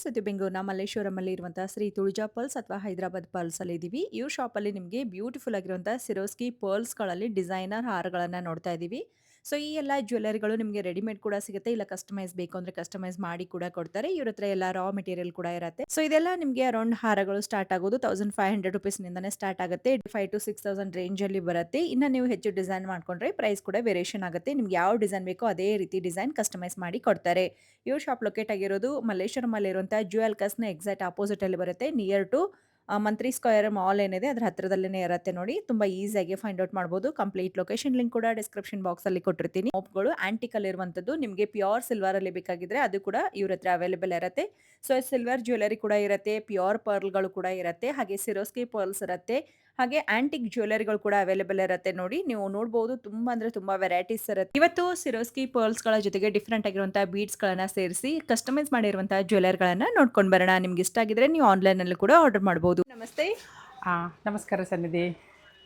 ಸದ್ಯ ಬೆಂಗಳೂರಿನ ಮಲ್ಲೇಶ್ವರಮಲ್ಲಿ ಇರುವಂತಹ ಶ್ರೀ ತುಳಜಾ ಪರ್ಲ್ಸ್ ಅಥವಾ ಹೈದರಾಬಾದ್ ಪರ್ಲ್ಸ್ ಅಲ್ಲಿ ಇದೀವಿ. ಇವ್ರ ಶಾಪ್ ಅಲ್ಲಿ ನಿಮಗೆ ಬ್ಯೂಟಿಫುಲ್ ಆಗಿರುವಂತಹ ಸಿರೋಸ್ಕಿ ಪರ್ಲ್ಸ್ ಗಳಲ್ಲಿ ಡಿಸೈನರ್ ಹಾರಗಳನ್ನ ನೋಡ್ತಾ ಇದೀವಿ. ಸೊ ಈ ಎಲ್ಲ ಜ್ಯುವೆಲರಿಗಳು ನಿಮಗೆ ರೆಡಿಮೇಡ್ ಕೂಡ ಸಿಗುತ್ತೆ, ಇಲ್ಲ ಕಸ್ಟಮೈಸ್ ಬೇಕು ಅಂದ್ರೆ ಕಸ್ಟಮೈಸ್ ಮಾಡಿ ಕೂಡ ಕೊಡ್ತಾರೆ. ಇವ್ರ ಹತ್ರ ಎಲ್ಲ ರಾ ಮೆಟೀರಿಯಲ್ ಕೂಡ ಇರುತ್ತೆ. ಸೊ ಇದೆಲ್ಲ ನಿಮಗೆ ಅರೌಂಡ್ ಹಾರಗಳು ಸ್ಟಾರ್ಟ್ ಆಗೋದು ₹1500 ನಿಂದಾನೆ ಸ್ಟಾರ್ಟ್ ಆಗುತ್ತೆ. 5 to 6000 ರೇಂಜ್ ಅಲ್ಲಿ ಬರುತ್ತೆ. ಇನ್ನ ನೀವು ಹೆಚ್ಚು ಡಿಸೈನ್ ಮಾಡ್ಕೊಂಡ್ರೆ ಪ್ರೈಸ್ ಕೂಡ ವೇರಿಯೇಷನ್ ಆಗುತ್ತೆ. ನಿಮ್ಗೆ ಯಾವ ಡಿಸೈನ್ ಬೇಕೋ ಅದೇ ರೀತಿ ಡಿಸೈನ್ ಕಸ್ಟಮೈಸ್ ಮಾಡಿ ಕೊಡ್ತಾರೆ. ಇವ್ರ ಶಾಪ್ ಲೊಕೇಟ್ ಆಗಿರೋದು ಮಲ್ಲೇಶ್ವರಂ ಇರುವಂತಹ ಜ್ಯುವೆಲ್ ಕಸ್ನ ಎಕ್ಸಾಕ್ಟ್ ಆಪೋಸಿಟ್ ಅಲ್ಲಿ ಬರುತ್ತೆ. Near to Mantri square mall ಏನಿದೆ ಅದ್ರ ಹತ್ರದಲ್ಲೇ ಇರುತ್ತೆ ನೋಡಿ. ತುಂಬಾ ಈಸಿಯಾಗಿ ಫೈಂಡ್ ಔಟ್ ಮಾಡಬಹುದು. ಕಂಪ್ಲೀಟ್ ಲೊಕೇಶನ್ ಲಿಂಕ್ ಕೂಡ ಡಿಸ್ಕ್ರಿಪ್ಷನ್ ಬಾಕ್ಸ್ ಅಲ್ಲಿ ಕೊಟ್ಟಿರ್ತೀನಿ. ಮೋಪ್ಗಳು ಆಂಟಿಕ್ ಅಲ್ಲಿ ಇರುವಂತದ್ದು, ನಿಮಗೆ ಪ್ಯೂರ್ ಸಿಲ್ವರ್ ಅಲ್ಲಿ ಬೇಕಾಗಿದ್ರೆ ಅದು ಕೂಡ ಇವ್ರ ಹತ್ರ ಅವೈಲೇಬಲ್ ಇರುತ್ತೆ. ಸೊ ಸಿಲ್ವರ್ ಜ್ಯುವೆಲರಿ ಕೂಡ ಇರುತ್ತೆ, ಪ್ಯೂರ್ ಪರ್ಲ್ಗಳು ಕೂಡ ಇರುತ್ತೆ, ಹಾಗೆ ಸಿರೋಸ್ಕಿ ಪರ್ಲ್ಸ್ ಇರುತ್ತೆ, ಹಾಗೆ ಆಂಟಿಕ್ ಜ್ಯುವೆಲರಿಗಳು ಕೂಡ ಅವೈಲೇಬಲ್ ಇರುತ್ತೆ. ನೋಡಿ ನೀವು ನೋಡಬಹುದು, ತುಂಬಾ ಅಂದ್ರೆ ತುಂಬಾ ವೆರೈಟೀಸ್ ಇರುತ್ತೆ. ಇವತ್ತು ಸಿರೋಸ್ಕಿ ಪರ್ಲ್ಸ್ ಗಳ ಜೊತೆಗೆ ಡಿಫ್ರೆಂಟ್ ಆಗಿರುವಂತಹ ಬೀಡ್ಸ್ ಗಳನ್ನ ಸೇರಿಸಿ ಕಸ್ಟಮೈಸ್ ಮಾಡಿರುವಂತಹ ಜ್ಯುವೆಲರ್ ಗಳನ್ನ ನೋಡ್ಕೊಂಡು ಬರೋಣ. ನಿಮ್ಗೆ ಇಷ್ಟ ಆಗಿದ್ರೆ ನೀವು ಆನ್ಲೈನ್ ಅಲ್ಲಿ ಕೂಡ ಆರ್ಡರ್ ಮಾಡಬಹುದು. ನಮಸ್ತೆ. ನಮಸ್ಕಾರ ಸನ್ನಿಧಿ,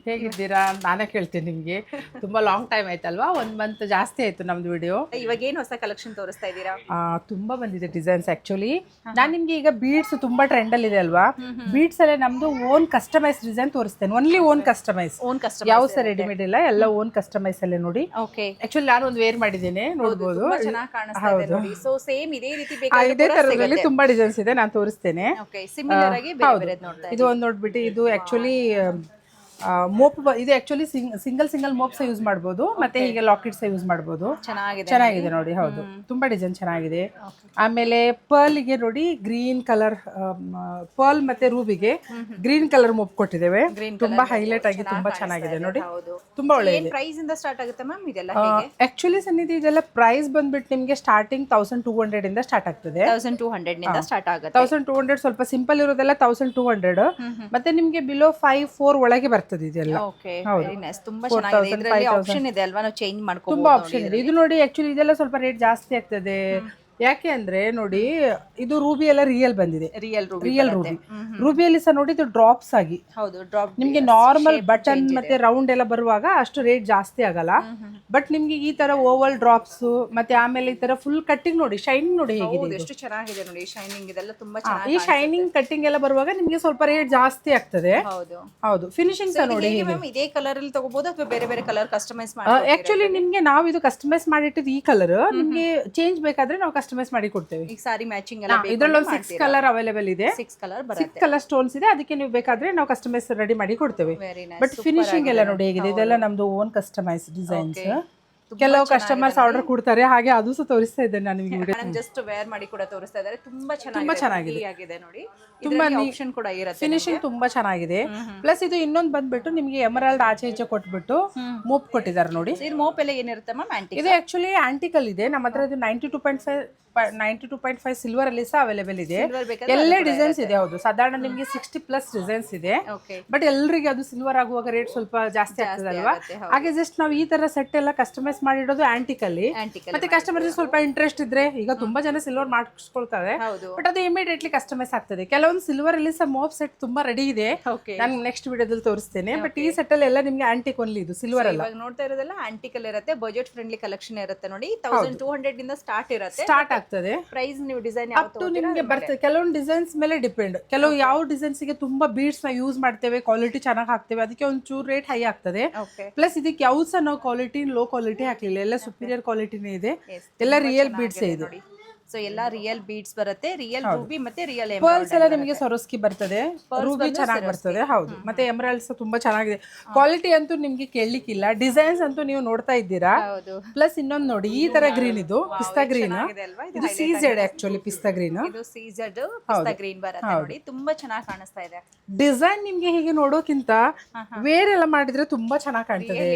ಹೇಗಿದ್ದೀರಾ? ನಾನೇ ಕೇಳ್ತೀನಿ ನಿಮಗೆ. ತುಂಬ ಲಾಂಗ್ ಟೈಮ್ ಆಯ್ತಲ್ವಾ, 1 ಮಂತ್ ಜಾಸ್ತಿ ಆಯಿತು ನಮ್ಮದು ವಿಡಿಯೋ. ಇವಾಗ ಏನು ಹೊಸ ಕಲೆಕ್ಷನ್ ತೋರಿಸ್ತಾ ಇದ್ದೀರಾ? ತುಂಬ ಬಂದಿದೆ ಡಿಸೈನ್ಸ್. ಆ್ಯಕ್ಚುಲಿ ನಾನು ನಿಮಗೆ ಈಗ ಬೀಡ್ಸ್ ತುಂಬ ಟ್ರೆಂಡಲ್ಲಿದೆ ಅಲ್ವಾ, ಬೀಡ್ಸಲ್ಲೇ ನಮ್ಮದು ಓನ್ ಕಸ್ಟಮೈಸ್ ಡಿಸೈನ್ ತೋರಿಸ್ತೇನೆ. ಓನ್ಲಿ ಓನ್ ಕಸ್ಟಮೈಸ್, ಯಾವ ಸಹ ರೆಡಿಮೇಡ್ ಇಲ್ಲ, ಎಲ್ಲ ಓನ್ ಕಸ್ಟಮೈಸ್ ಅಲ್ಲೇ ನೋಡಿ. ಆ್ಯಕ್ಚುಲಿ ನಾನು ಒಂದು ವೇರ್ ಮಾಡಿದ್ದೇನೆ, ನೋಡ್ಬೋದು. ಹೌದು, ಇದೇ ಥರದಲ್ಲಿ ತುಂಬ ಡಿಸೈನ್ಸ್ ಇದೆ, ನಾನು ತೋರಿಸ್ತೇನೆ. ಇದು ಒಂದು ನೋಡ್ಬಿಟ್ಟು, ಇದು ಆ್ಯಕ್ಚುಲಿ ಮೋಪ್, ಇದು ಆಕ್ಚುಲಿ ಸಿಂಗಲ್ ಮೋಪ್ಸ್ ಯೂಸ್ ಮಾಡ್ಬೋದು, ಮತ್ತೆ ಹೀಗೆ ಲಾಕೆಟ್ಸ್ ಯೂಸ್ ಮಾಡ್ಬೋದು. ಚೆನ್ನಾಗಿದೆ ನೋಡಿ. ಹೌದು, ತುಂಬಾ ಡಿಸೈನ್ ಚೆನ್ನಾಗಿದೆ. ಆಮೇಲೆ ಪರ್ಲ್ಗೆ ನೋಡಿ, ಗ್ರೀನ್ ಕಲರ್ ಪರ್ಲ್ ಮತ್ತೆ ರೂಬಿಗೆ ಗ್ರೀನ್ ಕಲರ್ ಮೋಪ್ ಕೊಟ್ಟಿದ್ದೇವೆ. ತುಂಬಾ ಹೈಲೈಟ್ ಆಗಿ ತುಂಬಾ ಚೆನ್ನಾಗಿದೆ ನೋಡಿ, ತುಂಬಾ ಒಳ್ಳೆಯದು. ಪ್ರೈಸ್ ಇಂದ ಸ್ಟಾರ್ಟ್ ಆಗುತ್ತೆ ಮ್ಯಾಮ್ ಇದೆಲ್ಲ? ಆಕ್ಚುಲಿ ಸನ್ನಿಧಿ, ಇದೆಲ್ಲ ಪ್ರೈಸ್ ಬಂದ್ಬಿಟ್ಟು ನಿಮಗೆ ಸ್ಟಾರ್ಟಿಂಗ್ 1200 ಇಂದ ಸ್ಟಾರ್ಟ್ ಆಗ್ತದೆ. 1200 ನಿಂದ ಸ್ಟಾರ್ಟ್ ಆಗುತ್ತೆ. 1200 ಸ್ವಲ್ಪ ಸಿಂಪಲ್ ಇರೋದೆಲ್ಲ 1200, ಮತ್ತೆ ನಿಮ್ಗೆ ಬಿಲೋ 5-4 ಒಳಗೆ ಬರ್ತದೆ ಇದೆಲ್ಲ. ತುಂಬಾ ಚೆನ್ನಾಗಿದೆ. ಇದರಲ್ಲಿ ಆಪ್ಷನ್ ಇದೆ ಅಲ್ವಾ, ನಾವು ಚೇಂಜ್ ಮಾಡ್ಕೋಬಹುದು. ತುಂಬಾ ಆಪ್ಷನ್ ಇದೆ. ಇದು ನೋಡಿ, ಆಕ್ಚುಲಿ ಇದೆಲ್ಲ ಸ್ವಲ್ಪ ರೇಟ್ ಜಾಸ್ತಿ ಆಗ್ತದೆ. ಯಾಕೆ ಅಂದ್ರೆ ನೋಡಿ, ಇದು ರೂಬಿ ಎಲ್ಲ ರಿಯಲ್ ಬಂದಿದೆ, ರಿಯಲ್ ರೂಬಿ. ರೂಬಿಯಲ್ಲಿ ಸಹ ನೋಡಿ, ಇದು ಡ್ರಾಪ್ಸ್ ಆಗಿ ನಿಮ್ಗೆ ನಾರ್ಮಲ್ ಬಟನ್ ಮತ್ತೆ ರೌಂಡ್ ಎಲ್ಲ ಬರುವಾಗ ಅಷ್ಟು ರೇಟ್ ಜಾಸ್ತಿ ಆಗಲ್ಲ. ಬಟ್ ನಿಮ್ಗೆ ಈ ತರ ಓವಲ್ ಡ್ರಾಪ್ಸ್ ಮತ್ತೆ ಆಮೇಲೆ ಈ ತರ ಫುಲ್ ಕಟ್ಟಿಂಗ್ ನೋಡಿ, ಶೈನಿಂಗ್ ನೋಡಿ ಹೇಗಿದೆ, ಎಷ್ಟು ಚೆನ್ನಾಗಿದೆ ನೋಡಿ. ಶೈನಿಂಗ್ ಇದೆಲ್ಲ ತುಂಬಾ ಈ ಶೈನಿಂಗ್ ಕಟ್ಟಿಂಗ್ ಎಲ್ಲ ಬರುವಾಗ ನಿಮ್ಗೆ ಸ್ವಲ್ಪ ರೇಟ್ ಜಾಸ್ತಿ ಆಗ್ತದೆ. ಹೌದು, ಫಿನಿಶಿಂಗ್ ಸಹ ನೋಡಿ. ಇದೇ ಕಲರ್ ಅಲ್ಲಿ ತಗೋಬಹುದು ಅಥವಾ ಬೇರೆ ಬೇರೆ ಕಲರ್ ಕಸ್ಟಮೈಸ್ ಮಾಡಿ? ಆಕ್ಚುಲಿ ನಿಮ್ಗೆ ನಾವು ಇದು ಕಸ್ಟಮೈಸ್ ಮಾಡಿಟ್ಟಿದ್ದು ಈ ಕಲರ್, ನಿಮ್ಗೆ ಚೇಂಜ್ ಬೇಕಾದ್ರೆ ನಾವು ಕಸ್ಟಮೈಸ್ ಮಾಡಿ ಕೊಡ್ತೇವೆ. ಈಗ ಸಾರಿ ಮ್ಯಾಚಿಂಗ್ ಎಲ್ಲ ಇದರಲ್ಲಿ 6 ಕಲರ್ ಅವೈಲೇಬಲ್ ಇದೆ. 6 ಕಲರ್ ಸ್ಟೋನ್ಸ್ ಇದೆ, ಅದಕ್ಕೆ ನೀವು ಬೇಕಾದ್ರೆ ನಾವು ಕಸ್ಟಮೈಸ್ ರೆಡಿ ಮಾಡಿ ಕೊಡ್ತೇವೆ. ಬಟ್ ಫಿನಿಶಿಂಗ್ ಎಲ್ಲ ನೋಡಿ ಹೇಗಿದೆ, ಇದೆಲ್ಲ ನಮ್ದು ಓನ್ ಕಸ್ಟಮೈಸ್ ಡಿಸೈನ್ಸ್. ಕೆಲವು ಕಸ್ಟಮರ್ಸ್ ಆರ್ಡರ್ ಕೊಡ್ತಾರೆ, ಹಾಗೆ ಅದು ಸಹ ತೋರಿಸ್ತಾ ಇದ್ದೇನೆ ನಾನು ನಿಮಗೆ. ಜಸ್ಟ್ ವೇರ್ ಮಾಡಿ ಕೂಡ ತೋರಿಸ್ತಾ ಇದ್ದಾರೆ. ತುಂಬಾ ಚೆನ್ನಾಗಿದೆ ನೋಡಿ. ತುಂಬಾ ಆಪ್ಷನ್ ಕೂಡ ಇರುತ್ತೆ, ಫಿನಿಶಿಂಗ್ ತುಂಬಾ ಚೆನ್ನಾಗಿದೆ. ಪ್ಲಸ್ ಇದು ಇನ್ನೊಂದು ಬಂದ್ಬಿಟ್ಟು ನಿಮಗೆ ಎಮರಾಲ್ಡ್ ಆಚೆ ಈಚೆ ಕೊಟ್ಬಿಟ್ಟು ಮೋಪ್ ಕೊಟ್ಟಿದ್ದಾರೆ ನೋಡಿ. ಮೋಪ್ ಎಲ್ಲ ಏನಿರುತ್ತೆ ಮ್ಯಾಮ್? ಆಂಟಿಕ್. ಇದು ಆಕ್ಚುಲಿ ಆಂಟಿಕ್ ಅಲ್ಲಿ ಇದೆ. ನಮ್ಮ ಹತ್ರ ಇದು 92.5 ಸಿಲ್ವರ್ ಅಲ್ಲಿ ಸಹ ಅವೈಲೇಬಲ್ ಇದೆ. ಎಲ್ಲ ಡಿಸೈನ್ಸ್ ಇದೆ. ಹೌದು, ಸಾಧಾರಣ ನಿಮ್ಗೆ 60+ ಡಿಸೈನ್ಸ್ ಇದೆ. ಬಟ್ ಎಲ್ಲರಿಗೆ ಅದು ಸಿಲ್ವರ್ ಆಗುವಾಗ ರೇಟ್ ಸ್ವಲ್ಪ ಜಾಸ್ತಿ ಆಗ್ತದೆ ಅಲ್ವಾ, ಹಾಗೆ ಜಸ್ಟ್ ನಾವು ಈ ತರ ಸೆಟ್ ಎಲ್ಲ ಕಸ್ಟಮೈಸ್ ಮಾಡಿಡೋದು ಆಂಟಿಕ್ ಅಲ್ಲಿ. ಮತ್ತೆ ಕಸ್ಟಮರ್ಸ್ ಸ್ವಲ್ಪ ಇಂಟ್ರೆಸ್ಟ್ ಇದ್ರೆ, ಈಗ ತುಂಬಾ ಜನ ಸಿಲ್ವರ್ ಮಾಡಿಸ್ಕೊಳ್ತಾರೆ, ಬಟ್ ಅದು ಇಮಿಡಿಯೇಟ್ಲಿ ಕಸ್ಟಮೈಸ್ ಆಗ್ತದೆ. ಕೆಲವೊಂದು ಸಿಲ್ವರ್ ಅಲ್ಲಿ ಸಹ ಮೋಪ್ ಸೆಟ್ ತುಂಬಾ ರೆಡಿ ಇದೆ, ನಾನು ನೆಕ್ಸ್ಟ್ ವಿಡಿಯೋದಲ್ಲಿ ತೋರಿಸ್ತೇನೆ. ಬಟ್ ಈ ಸೆಟ್ ಅಲ್ಲಿ ಎಲ್ಲ ನಿಮ್ಗೆ ಆಂಟಿಕ್ ಓನ್ಲಿ, ಇದು ಸಿಲ್ವರ್ ಅಲ್ಲ. ನೋಡ್ತಾ ಇರೋದೆಲ್ಲ ಆಂಟಿಕ್ ಅಲ್ಲಿ ಇರುತ್ತೆ. ಬಜೆಟ್ ಫ್ರೆಂಡ್ಲಿ ಕಲೆಕ್ಷನ್ ಇರುತ್ತೆ ನೋಡಿ. 1200 ಇಂದ ಸ್ಟಾರ್ಟ್ ಆಗ್ತದೆ. ಪ್ರೈಸ್ ನೀವು ಡಿಸೈನ್ ಅಪ್ ಟು ನಿಮ್ಗೆ ಬರ್ತದೆ. ಕೆಲವೊಂದು ಡಿಸೈನ್ಸ್ ಮೇಲೆ ಡಿಪೆಂಡ್. ಕೆಲವು ಯಾವ ಡಿಸೈನ್ಸ್ ಗೆ ತುಂಬಾ ಬೀಡ್ಸ್ ನ ಯೂಸ್ ಮಾಡ್ತೇವೆ, ಕ್ವಾಲಿಟಿ ಚೆನ್ನಾಗಿ ಹಾಕ್ತೇವೆ, ಅದಕ್ಕೆ ಒಂಚೂರು ರೇಟ್ ಹೈ ಆಗ್ತದೆ. ಪ್ಲಸ್ ಇದಕ್ಕೆ ಯಾವ್ದು ಸಹ ನಾವು ಕ್ವಾಲಿಟಿ ಲೋ ಕ್ವಾಲಿಟಿ ಹಾಕ್ಲಿಲ್ಲ, ಎಲ್ಲ ಸುಪೀರಿಯರ್ ಕ್ವಾಲಿಟಿನೇ ಇದೆ, ಎಲ್ಲ ರಿಯಲ್ ಬೀಡ್ಸ್ ಇದೆ. ಸೊ ಎಲ್ಲ ರಿಯಲ್ ಬೀಡ್ಸ್ ಬರುತ್ತೆ, ರಿಯಲ್ ರೂಬಿ ಮತ್ತೆ ರಿಯಲ್ ಪರ್ಲ್ಸ್ ಎಲ್ಲ ನಿಮಗೆ ಸರೋಸ್ಕಿ ಬರ್ತದೆ, ರೂಬಿ ಚೆನ್ನಾಗಿ ಬರ್ತದೆ. ಹೌದು, ಮತ್ತೆ ಎಮರಾಲ್ಡ್ಸ್ ತುಂಬಾ ಚೆನ್ನಾಗಿದೆ. ಕ್ವಾಲಿಟಿ ಅಂತೂ ನಿಮ್ಗೆ ಕೇಳಲಿಕ್ಕಿಲ್ಲ. ಡಿಸೈನ್ಸ್ ಅಂತೂ ನೀವು ನೋಡ್ತಾ ಇದ್ದೀರಾ. ಪ್ಲಸ್ ಇನ್ನೊಂದು ನೋಡಿ, ಈ ತರ ಗ್ರೀನ್, ಇದು ಪಿಸ್ತಾ ಗ್ರೀನ್, ಇದು ಸೀಜೆಡ್ ಆಕ್ಚುಲಿ ಪಿಸ್ತಾ ಗ್ರೀನ್. ಇದು ಸೀಜೆಡ್ ಪಿಸ್ತಾ ಗ್ರೀನ್ ಬರುತ್ತೆ ನೋಡಿ, ತುಂಬಾ ಚೆನ್ನಾಗಿ ಕಾಣಿಸ್ತಾ ಇದೆ. ಡಿಸೈನ್ ನಿಮ್ಗೆ ಹೀಗೆ ನೋಡೋಕ್ಕಿಂತ ವೇರ್ ಎಲ್ಲ ಮಾಡಿದ್ರೆ ತುಂಬಾ ಚೆನ್ನಾಗಿ ಕಾಣ್ತದೆ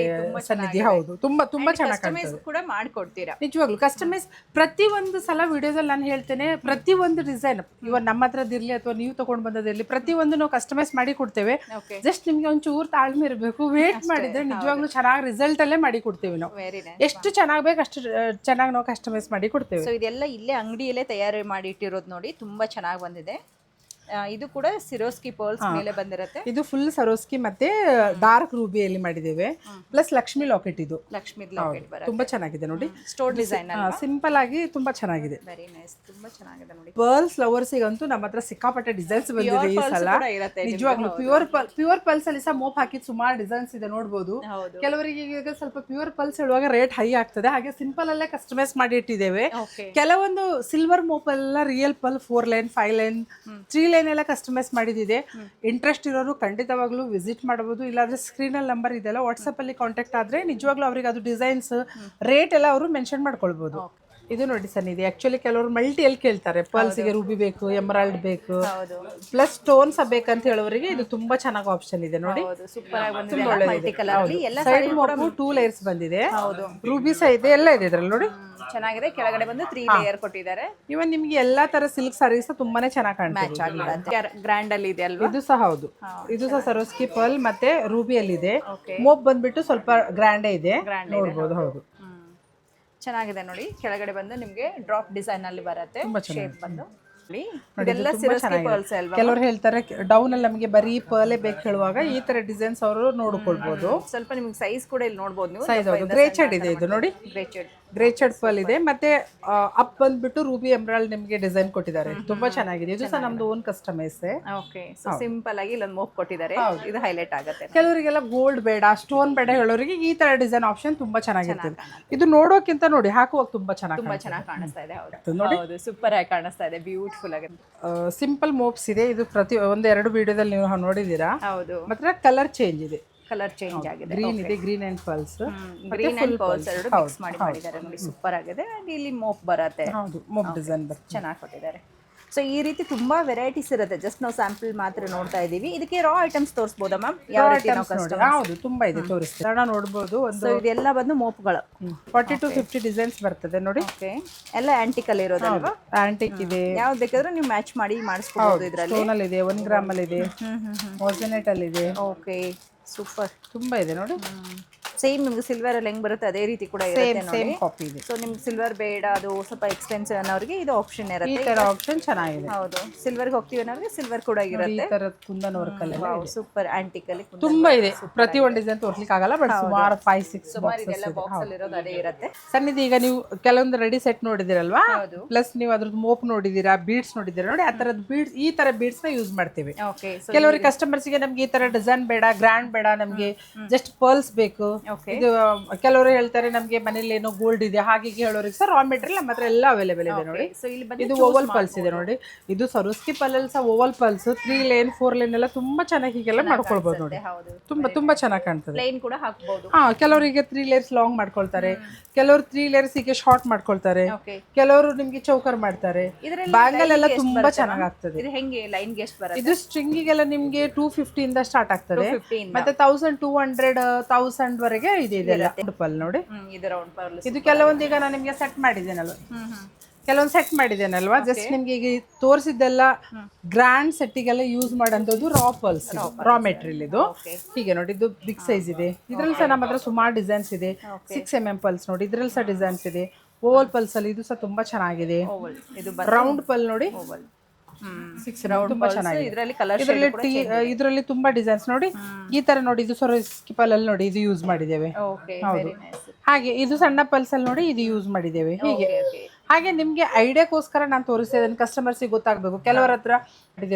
ಸನ್ನಿಧಿ. ಹೌದು, ತುಂಬಾ ತುಂಬಾ ಚೆನ್ನಾಗಿ ಕಾಣ್ತದೆ. ಕೂಡ ಮಾಡ್ಕೊಡ್ತೀರಾ ನಿಜವಾಗ್ಲು ಕಸ್ಟಮೈಸ್. ಪ್ರತಿ ಒಂದು ಸಲ ವಿಡಿಯೋದಲ್ಲಿ ನಾನು ಹೇಳ್ತೇನೆ, ಪ್ರತಿ ಒಂದು ಡಿಸೈನ್ ಇವಾಗ ನಮ್ಮ ಹತ್ರದಿರ್ಲಿ ಅಥವಾ ನೀವು ತಗೊಂಡು ಬಂದದಿರ್ಲಿ, ಪ್ರತಿ ಒಂದು ನಾವು ಕಸ್ಟಮೈಸ್ ಮಾಡಿ ಕೊಡ್ತೇವೆ. ಜಸ್ಟ್ ನಿಮ್ಗೆ ಒಂಚೂರು ತಾಳ್ಮೆ ಇರಬೇಕು, ವೇಟ್ ಮಾಡಿದ್ರೆ ನಿಜವಾಗ್ಲೂ ಚೆನ್ನಾಗಿ ರಿಸಲ್ಟ್ ಅಲ್ಲೇ ಮಾಡಿ ಕೊಡ್ತೇವೆ ನಾವು. ಎಷ್ಟು ಚೆನ್ನಾಗಿ ಬೇಕು ಅಷ್ಟು ಚೆನ್ನಾಗಿ ನಾವು ಕಸ್ಟಮೈಸ್ ಮಾಡಿ ಕೊಡ್ತೇವೆ. ಸೊ ಇದೆಲ್ಲ ಇಲ್ಲೇ ಅಂಗಡಿಯಲ್ಲೇ ತಯಾರಿ ಮಾಡಿ ಇಟ್ಟಿರೋದು ನೋಡಿ, ತುಂಬಾ ಚೆನ್ನಾಗಿ ಬಂದಿದೆ. ಇದು ಕೂಡ ಸಿರೋಸ್ಕಿ ಪರ್ಲ್ಸ್ ಮೇಲೆ ಬಂದಿರುತ್ತೆ. ಇದು ಫುಲ್ ಸರೋಸ್ಕಿ ಮತ್ತೆ ಡಾರ್ಕ್ ರೂಬಿಯಲ್ಲಿ ಮಾಡಿದ್ದೇವೆ. ಪ್ಲಸ್ ಲಕ್ಷ್ಮಿ ಲಾಕೆಟ್, ಇದು ಲಕ್ಷ್ಮಿ ಲಾಕೆಟ್ ಬರುತ್ತೆ. ತುಂಬಾ ಚೆನ್ನಾಗಿದೆ ನೋಡಿ, ಸ್ಟೋನ್ ಡಿಸೈನ್ ಸಿಂಪಲ್ ಆಗಿ ತುಂಬಾ ಚೆನ್ನಾಗಿದೆ. ವೆರಿ ನೈಸ್, ತುಂಬಾ ಚೆನ್ನಾಗಿದೆ ನೋಡಿ. ಪರ್ಲ್ಸ್ ಲವರ್ಸಿಗಂತೂ ನಮ್ಮ ಹತ್ರ ಸಿಕ್ಕಾಪಟ್ಟೆ ಡಿಸೈನ್ಸ್ ಬಂದಿದೆ ಈ ಸಲ. ನಿಜವಾಗ್ಲೂ ಪ್ಯೂರ್ ಪಲ್ಸ್ ಅಲ್ಲಿ ಸಹ ಮೋಪ್ ಹಾಕಿ ಸುಮಾರು ಡಿಸೈನ್ಸ್ ಇದೆ ನೋಡಬಹುದು. ಕೆಲವರಿಗೆ ಈಗ ಸ್ವಲ್ಪ ಪ್ಯೂರ್ ಪಲ್ಸ್ ಹೇಳುವಾಗ ರೇಟ್ ಹೈ ಆಗ್ತದೆ, ಹಾಗೆ ಸಿಂಪಲ್ ಅಲ್ಲೇ ಕಸ್ಟಮೈಸ್ ಮಾಡಿ ಇಟ್ಟಿದ್ದೇವೆ. ಕೆಲವೊಂದು ಸಿಲ್ವರ್ ಮೋಪ್ ಎಲ್ಲ ರಿಯಲ್ ಪಲ್ 4 ಲೈನ್ 5 ಲೈನ್ 3 ಲೈನ್ ಎಲ್ಲ ಕಸ್ಟಮೈಸ್ ಮಾಡಿದಿದೆ. ಇಂಟ್ರೆಸ್ಟ್ ಇರೋರು ಖಂಡಿತವಾಗ್ಲೂ ವಿಸಿಟ್ ಮಾಡಬಹುದು. ಇಲ್ಲಾಂದ್ರೆ ಸ್ಕ್ರೀನ್ ಅಲ್ಲಿ ನಂಬರ್ ಇದೆಲ್ಲ, ವಾಟ್ಸ್ಆಪ್ ಅಲ್ಲಿ ಕಾಂಟ್ಯಾಕ್ಟ್ ಆದ್ರೆ ನಿಜವಾಗ್ಲೂ ಅವ್ರಿಗೆ ಅದು ಡಿಸೈನ್ಸ್ ರೇಟ್ ಎಲ್ಲ ಅವರು ಮೆನ್ಷನ್ ಮಾಡ್ಕೊಳ್ಬಹುದು. ಇದು ನೋಡಿ ಸರ್, ಇದೆ ಆಕ್ಚುಲಿ ಕೆಲವರು ಮಲ್ಟಿಯಲ್ಲಿ ಕೇಳ್ತಾರೆ, ಪರ್ಲ್ಸ್ಗೆ ರೂಬಿ ಬೇಕು, ಎಮರಾಲ್ಡ್ ಬೇಕು, ಪ್ಲಸ್ ಸ್ಟೋನ್ಸ್ ಬೇಕಂತ ಹೇಳೋರಿಗೆ ಇದು ತುಂಬಾ ಚೆನ್ನಾಗಿ ಆಪ್ಷನ್ ಇದೆ ನೋಡಿ. ಸೈಡ್ ಮೋಪು 2 ಲೇಯರ್ಸ್ ಬಂದಿದೆ, ರೂಬಿ ಸಹ ಇದೆ, ಎಲ್ಲ ಇದೆ ಇದ್ರಲ್ಲಿ ನೋಡಿ. ಚೆನ್ನಾಗಿದೆ. ಕೆಳಗಡೆ ಬಂದು 3 ಲೇಯರ್ ಕೊಟ್ಟಿದ್ದಾರೆ. ಇವನ್ ನಿಮ್ಗೆ ಎಲ್ಲಾ ತರ ಸಿಲ್ಕ್ ಸಾರೀಸ್ ತುಂಬಾನೇ ಚೆನ್ನಾಗಿ ಕಾಣ್ತದೆ. ಗ್ರ್ಯಾಂಡ್ ಅಲ್ಲಿ ಇದೆ ಅಲ್ವಾ? ಇದು ಸಹ ಹೌದು, ಇದು ಸಹ ಸರೋಸ್ಕಿ ಪರ್ಲ್ ಮತ್ತೆ ರೂಬಿಯಲ್ಲಿ ಇದೆ. ಮೋಪ್ ಬಂದ್ಬಿಟ್ಟು ಸ್ವಲ್ಪ ಗ್ರ್ಯಾಂಡೇ ಇದೆ, ನೋಡ್ಬೋದು. ಹೌದು, ಚೆನ್ನಾಗಿದೆ ನೋಡಿ. ಕೆಳಗಡೆ ಬಂದು ನಿಮ್ಗೆ ಡ್ರಾಪ್ ಡಿಸೈನ್ ಅಲ್ಲಿ ಬರುತ್ತೆ, ಶೇಪ್ ಬಂದು. ಕೆಲವರು ಹೇಳ್ತಾರೆ ಡೌನ್ ಅಲ್ಲಿ ನಮಗೆ ಬರೀ ಪರ್ಲೆ ಬೇಕು ಹೇಳುವಾಗ ಈ ತರ ಡಿಸೈನ್ಸ್ ಅವರು ನೋಡ್ಕೊಳ್ಬಹುದು. ಸ್ವಲ್ಪ ನಿಮ್ಗೆ ಸೈಜ್ ಕೂಡ ಇಲ್ಲಿ ನೋಡಬಹುದು ನೀವು. ಸೈಜ್ ಹೌದು, ಗ್ರೇ ಶೇಡ್ ಇದೆ ಇದು ನೋಡಿ, ಗ್ರೇ ಶೇಡ್ ಪರ್ಲ್ ಇದೆ. ಮತ್ತೆ ಅಪ್ ಬಂದ್ಬಿಟ್ಟು ರೂಬಿ ಎಮರಾಲ್ಡ್ ನಿಮಗೆ ಡಿಸೈನ್ ಕೊಟ್ಟಿದ್ದಾರೆ, ತುಂಬಾ ಚೆನ್ನಾಗಿದೆ. ಇದು ಸಹ ನಮ್ದು own customise. Okay, so simple ಆಗಿ ಇಲ್ಲೊಂದು ಮೋಪ್ ಕೊಟ್ಟಿದ್ದಾರೆ, ಇದು ಹೈಲೈಟ್ ಆಗುತ್ತೆ. ಕೆಲವರಿಗೆಲ್ಲ ಗೋಲ್ಡ್ ಬೇಡ, ಸ್ಟೋನ್ ಬೇಡ ಹೇಳೋರಿಗೆ ಈ ತರ ಡಿಸೈನ್ ಆಪ್ಷನ್ ತುಂಬಾ ಚೆನ್ನಾಗಿರ್ತದೆ. ಇದು ನೋಡೋಕ್ಕಿಂತ ನೋಡಿ ಹಾಕುವಾಗ ತುಂಬಾ ಚೆನ್ನಾಗಿ ಕಾಣಿಸ್ತಾ ಇದೆ. ಹೌದು, ಸೂಪರ್ ಆಗಿ ಕಾಣಿಸ್ತಾ ಇದೆ, ಬ್ಯೂಟಿಫುಲ್ ಆಗಿ. ಸಿಂಪಲ್ ಮೋಪ್ಸ್ ಇದೆ. ಇದು ಪ್ರತಿ 1-2 ವಿಡಿಯೋದಲ್ಲಿ ನೀವು ನೋಡಿದೀರಾ. ಹೌದು, ಮಾತ್ರ ಕಲರ್ ಚೇಂಜ್ ಇದೆ, ಕಲರ್ ಚೇಂಜ್ ಆಗಿದೆ. ಗ್ರೀನ್ ಇದೆ, green and pearls, green and pearls ಎರಡು ಮಿಕ್ಸ್ ಮಾಡಿದ್ದಾರೆ ನೋಡಿ, ಸೂಪರ್ ಆಗಿದೆ. ಇಲ್ಲಿ ಮೋಪ್ ಬರುತ್ತೆ. ಹೌದು, ಮೋಪ್ ಡಿಸೈನ್ ಬರುತ್ತೆ, ಚೆನ್ನಾಗಿ ಕೊಟ್ಟಿದ್ದಾರೆ. ಸೊ ಈ ರೀತಿ ತುಂಬಾ ವೆರೈಟೀಸ್ ಇರುತ್ತೆ, ಜಸ್ಟ್ ನಾವು ಸ್ಯಾಂಪಲ್ ಮಾತ್ರ ನೋಡ್ತಾ ಇದೀವಿ. ಇದಕ್ಕೆ ರಾ ಐಟಮ್ಸ್ ತೋರಿಸಬಹುದಾ ಮ್ಯಾಮ್? ಯಾವ ರೀತಿ ನಾವು ಕಸ್ಟಮರ್? ಹೌದು, ತುಂಬಾ ಇದೆ, ತೋರಿಸ್ತೀವಿ, ನೋಡಬಹುದು. ಸೊ ಇದೆಲ್ಲ ಬಂದು ಮೋಪ್ಗಳು 40 to 50 ಡಿಸೈನ್ಸ್ ಬರ್ತದೆ ನೋಡಿ. ಓಕೆ, ಎಲ್ಲ ಆಂಟಿಕ್ ಅಲ್ಲಿ ಇರೋದಲ್ವಾ? ಆಂಟಿಕ್ ಇದೆ, ಯಾವ್ದು ಬೇಕಾದ್ರೂ ನೀವು ಮ್ಯಾಚ್ ಮಾಡಿ ಮಾಡಿಸ್ಕೋಬಹುದು. ಇದರಲ್ಲಿ ಸ್ಟೋನ್ ಅಲ್ಲಿ ಇದೆ, 1 ಗ್ರಾಮ್ ಅಲ್ಲಿ ಇದೆ, ಮೊಜನೆಟ್ ಅಲ್ಲಿ ಇದೆ. ಓಕೆ, ಸೂಪರ್, ತುಂಬಾ ಇದೆ ನೋಡಿ. ಸೇಮ್ ನಿಮ್ಗೆ ಸಿಲ್ವರ್ ಅಲ್ಲಿ ಹೆಂಗ್ ಬರುತ್ತೆ ಅದೇ ರೀತಿ ಕೂಡ ಇರುತ್ತೆ ನೋಡಿ. ಕಾಪಿ ಇದೆ. ಸೊ ನಿಮ್ಗೆ ಸಿಲ್ವರ್ ಬೇಡ, ಅದು ಸ್ವಲ್ಪ ಎಕ್ಸ್ಪೆನ್ಸಿವ್ ಅನ್ನೋರಿಗೆ ಇದು ಆಪ್ಷನ್ ಇರುತ್ತೆ. ಈ ತರ ಆಪ್ಷನ್ ಚೆನ್ನಾಗಿದೆ. ಹೌದು, ಸಿಲ್ವರ್ಗೆ ಹೋಗ್ತೀವಿ ಅನ್ನೋರಿಗೆ ಸಿಲ್ವರ್ ಕೂಡ ಇರುತ್ತೆ. ಈ ತರ ಕುಂದನ್ ವರ್ಕ್ ಅಲ್ಲಿ ಸೂಪರ್ ಆಂಟಿಕ್ ಅಲ್ಲಿ ತುಂಬಾ ಇದೆ. ಪ್ರತಿ ಒಂದು ಡಿಸೈನ್ ತೋರಿಸ್ಲಿಕ್ಕೆ ಆಗಲ್ಲ, ಬಟ್ ಸುಮಾರು 5-6 ಸುಮಾರು ಇದೆಲ್ಲ ಬಾಕ್ಸ್ ಅಲ್ಲಿ ಇರೋದು ಅದೇ ಇರುತ್ತೆ. ಸಣ್ಣಿದೆ. ಈಗ ನೀವು ಕೆಲವೊಂದು ರೆಡಿ ಸೆಟ್ ನೋಡಿದಿರಲ್ವಾ, ಪ್ಲಸ್ ನೀವು ಅದ್ರದ್ದು ಮೋಪ್ ನೋಡಿದೀರಾ, ಬೀಡ್ಸ್ ನೋಡಿದೀರಾ ನೋಡಿ. ಆ ತರದ ಬೀಡ್ಸ್, ಈ ತರ ಬೀಡ್ಸ್ ನ ಯೂಸ್ ಮಾಡ್ತೀವಿ. ಕೆಲವರಿಗೆ ಕಸ್ಟಮರ್ಸ್ ಗೆ ನಮ್ಗೆ ಈ ತರ ಡಿಸೈನ್ ಬೇಡ, ಗ್ರ್ಯಾಂಡ್ ಬೇಡ, ನಮ್ಗೆ ಜಸ್ಟ್ ಪರ್ಲ್ಸ್ ಬೇಕು. ಇದು ಕೆಲವರು ಹೇಳ್ತಾರೆ ನಮ್ಗೆ ಮನೇಲಿ ಏನೋ ಗೋಲ್ಡ್ ಇದೆ ಹಾಗೆ ಹೇಳೋರಿಗೆ ಸರ್ ರಾ ಮೆಟೀರಿಯಲ್ ನಮ್ಮ ಹತ್ರ ಎಲ್ಲ ಅವೈಲೇಬಲ್ ಇದೆ ನೋಡಿ. ಇದು ಓವಲ್ ಪಲ್ಸ್ ಇದೆ ನೋಡಿ. ಇದು ಸರೋಸ್ಕಿ ಪಲ್ಲಲ್ಲಿ ಸಹ ಓವಲ್ ಪಲ್ಸ್ 3 ಲೈನ್ 4 ಲೈನ್ ಎಲ್ಲ ತುಂಬಾ ಚೆನ್ನಾಗಿ ಹೀಗೆಲ್ಲ ಮಾಡ್ಕೊಳ್ಬಹುದು ನೋಡಿ. ತುಂಬಾ ಚೆನ್ನಾಗಿ ಕಾಣ್ತದೆ. ಲೈನ್ ಕೂಡ ಹಾಕಬಹುದು. ಕೆಲವರಿಗೆ 3 ಲೇಯರ್ಸ್ ಲಾಂಗ್ ಮಾಡ್ಕೊಳ್ತಾರೆ, ಕೆಲವರು 3 ಲೇಯರ್ಸ್ ಹೀಗೆ ಶಾರ್ಟ್ ಮಾಡ್ಕೊಳ್ತಾರೆ, ಕೆಲವರು ನಿಮ್ಗೆ ಚೌಕರ್ ಮಾಡ್ತಾರೆ. ಬ್ಯಾಂಗಲ್ ಎಲ್ಲ ತುಂಬಾ ಚೆನ್ನಾಗಿ ಆಗ್ತದೆ. ಇದು ಹೆಂಗೆ ಲೈನ್ ಗೆ ಎಷ್ಟು ಬರುತ್ತೆ? ಇದು ಸ್ಟ್ರಿಂಗಿಗೆಲ್ಲ ನಿಮ್ಗೆ 250 ಇಂದ ಸ್ಟಾರ್ಟ್ ಆಗ್ತದೆ, ಮತ್ತೆ 1200 1000 ವರೆಗೆ ಇದೆ. ಇದೆಲ್ಲ ಪಲ್ ನೋಡಿ. ಇದು ಕೆಲವೊಂದು ಈಗ ನಾನು ನಿಮ್ಗೆ ಸೆಟ್ ಮಾಡಿದ್ದೇನಲ್ವ, ಕೆಲವೊಂದು ಸೆಟ್ ಮಾಡಿದ್ದೇನಲ್ವಾ, ಜಸ್ಟ್ ನಿಮ್ಗೆ ಈಗ ತೋರಿಸಿದ್ದೆಲ್ಲ ಗ್ರ್ಯಾಂಡ್ ಸೆಟ್ಟಿಗೆಲ್ಲ ಯೂಸ್ ಮಾಡೋದು ರಾ ಪಲ್ಸ್, ರಾ ಮೆಟೀರಿಯಲ್. ಇದು ಹೀಗೆ ನೋಡಿ, ಇದು ಬಿಗ್ ಸೈಜ್ ಇದೆ. ಇದ್ರಲ್ಲಿ ಸಹ ನಮ್ಮ ಹತ್ರ ಸುಮಾರು ಡಿಸೈನ್ಸ್ ಇದೆ. 6mm ಪಲ್ಸ್ ನೋಡಿ, ಇದ್ರಲ್ಲಿ ಸಹ ಡಿಸೈನ್ಸ್ ಇದೆ. ಓವಲ್ ಪಲ್ಸ್ ಅಲ್ಲಿ ಇದು ಸಹ ತುಂಬಾ ಚೆನ್ನಾಗಿದೆ. ರೌಂಡ್ ಪಲ್ ನೋಡಿ, 6 ತುಂಬಾ ಚೆನ್ನಾಗಿದೆ. ಇದರಲ್ಲಿ ತುಂಬಾ ಡಿಸೈನ್ಸ್ ನೋಡಿ. ಈ ತರ ನೋಡಿ, ಇದು ಸರೋಸ್ಕಿ ಪಲ್ ಅಲ್ಲಿ ನೋಡಿ, ಇದು ಯೂಸ್ ಮಾಡಿದ್ದೇವೆ. ಹೌದು, ಹಾಗೆ ಇದು ಸಣ್ಣ ಪಲ್ಸ್ ಅಲ್ಲಿ ನೋಡಿ, ಇದು ಯೂಸ್ ಮಾಡಿದ್ದೇವೆ. ಹೀಗೆ ಹಾಗೆ ನಿಮ್ಗೆ ಐಡಿಯಾಕ್ಕೋಸ್ಕರ ನಾನು ತೋರಿಸ್ತಾ ಇದ್ದೇನೆ, ಕಸ್ಟಮರ್ಸಿಗೆ ಗೊತ್ತಾಗಬೇಕು. ಕೆಲವರ ಹತ್ರ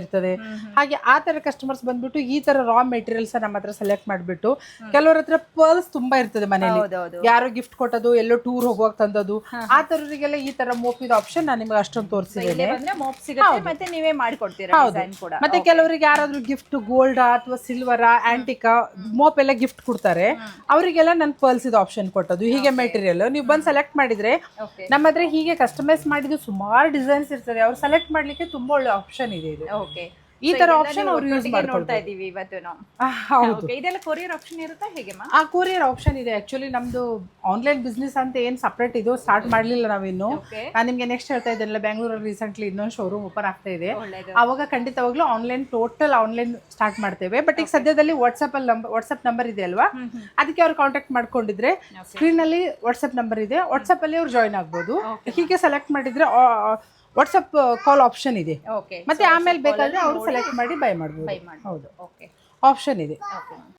ಇರ್ತದೆ, ಹಾಗೆ ಆ ತರ ಕಸ್ಟಮರ್ಸ್ ಬಂದ್ಬಿಟ್ಟು ಈ ತರ ರಾ ಮೆಟೀರಿಯಲ್ಸ್ ನಮ್ಮ ಹತ್ರ ಸೆಲೆಕ್ಟ್ ಮಾಡ್ಬಿಟ್ಟು, ಕೆಲವರ ಹತ್ರ ಪರ್ಲ್ಸ್ ತುಂಬಾ ಇರ್ತದೆ ಮನೇಲಿ, ಯಾರೋ ಗಿಫ್ಟ್ ಕೊಟ್ಟದು, ಎಲ್ಲೋ ಟೂರ್ ಹೋಗುವಾಗ ತಂದದು, ಆ ತರರಿಗೆಲ್ಲ ಈ ತರ ಮೋಪಿದ ಆಪ್ಷನ್ ನಾನು ನಿಮ್ಗೆ ಅಷ್ಟೊಂದು ತೋರಿಸಿದ್ದೇನೆ. ಮತ್ತೆ ನೀವೇ ಮಾಡಿಕೊಡ್ತೀರಾ? ಮತ್ತೆ ಕೆಲವರಿಗೆ ಯಾರಾದ್ರೂ ಗಿಫ್ಟ್ ಗೋಲ್ಡ್ ಅಥವಾ ಸಿಲ್ವರ್ ಆಂಟಿಕಾ ಮೋಪ್ ಎಲ್ಲ ಗಿಫ್ಟ್ ಕೊಡ್ತಾರೆ, ಅವರಿಗೆಲ್ಲ ನಾನು ಪರ್ಲ್ಸ್ ಇದು ಆಪ್ಷನ್ ಕೊಟ್ಟದು. ಹೀಗೆ ಮೆಟೀರಿಯಲ್ ನೀವು ಬಂದು ಸೆಲೆಕ್ಟ್ ಮಾಡಿದ್ರೆ ನಮ್ಮ ಹತ್ರ ಹೀಗೆ ಕಸ್ಟಮೈಸ್ ಮಾಡಿದ್ದು ಸುಮಾರು ಡಿಸೈನ್ಸ್ ಇರ್ತದೆ, ಅವ್ರು ಸೆಲೆಕ್ಟ್ ಮಾಡ್ಲಿಕ್ಕೆ ತುಂಬಾ ಒಳ್ಳೆ ಆಪ್ಷನ್ ಇದೆ ಇದು. ಈ ತರ ಆಪ್ಷನ್ ಅವ್ರು ಯೂಸ್ ಮಾಡ್ತಾ ಇದೀವಿ ಇವತ್ತು ನಾವು. ಹೌದು, ಇದೆಲ್ಲ ಕೊರಿಯರ್ ಆಪ್ಷನ್ ಇರುತ್ತಾ ಹೇಗೆ? ಆ ಕೊರಿಯರ್ ಆಪ್ಷನ್ ಇದೆ. ಆಕ್ಚುಲಿ ನಮ್ದು ಆನ್ಲೈನ್ ಬಿಸ್ನೆಸ್ ಅಂತ ಏನ್ ಸಪರೇಟ್ ಇದು ಸ್ಟಾರ್ಟ್ ಮಾಡ್ಲಿಲ್ಲ ನಾವಿನ್ನು. ನಾನು ನಿಮ್ಗೆ ನೆಕ್ಸ್ಟ್ ಹೇಳ್ತಾ ಇದ್ದೇನಲ್ಲ, ಬೆಂಗಳೂರಲ್ಲಿ ರೀಸೆಂಟ್ಲಿ ಇನ್ನೊಂದು ಶೋರೂಮ್ ಓಪನ್ ಆಗ್ತಾ ಇದೆ, ಅವಾಗ ಖಂಡಿತವಾಗ್ಲೂ ಟೋಟಲ್ ಆನ್ಲೈನ್ ಸ್ಟಾರ್ಟ್ ಮಾಡ್ತೇವೆ. ಬಟ್ ಈಗ ಸದ್ಯದಲ್ಲಿ ವಾಟ್ಸ್ಆಪ್ ನಂಬರ್ ಇದೆ ಅಲ್ವಾ, ಅದಕ್ಕೆ ಅವ್ರು ಕಾಂಟ್ಯಾಕ್ಟ್ ಮಾಡ್ಕೊಂಡಿದ್ರೆ ಸ್ಕ್ರೀನ್ ಅಲ್ಲಿ ವಾಟ್ಸ್ಆಪ್ ನಂಬರ್ ಇದೆ, ವಾಟ್ಸ್ಆಪ್ ಅಲ್ಲಿ ಅವ್ರು ಜಾಯ್ನ್ ಆಗ್ಬೋದು. ಹೀಗೆ ಸೆಲೆಕ್ಟ್ ಮಾಡಿದ್ರೆ ವಾಟ್ಸಪ್ ಕಾಲ್ ಆಪ್ಷನ್ ಇದೆ. ಓಕೆ. ಮತ್ತೆ ಆಮೇಲೆ ಬೇಕಾದ್ರೆ ಅವ್ರು ಸೆಲೆಕ್ಟ್ ಮಾಡಿ ಬೈ ಮಾಡ್ಬೋದು. ಬೈ ಮಾಡಿ. ಹೌದು, ಓಕೆ. ಆಪ್ಷನ್ ಇದೆ. ಓಕೆ.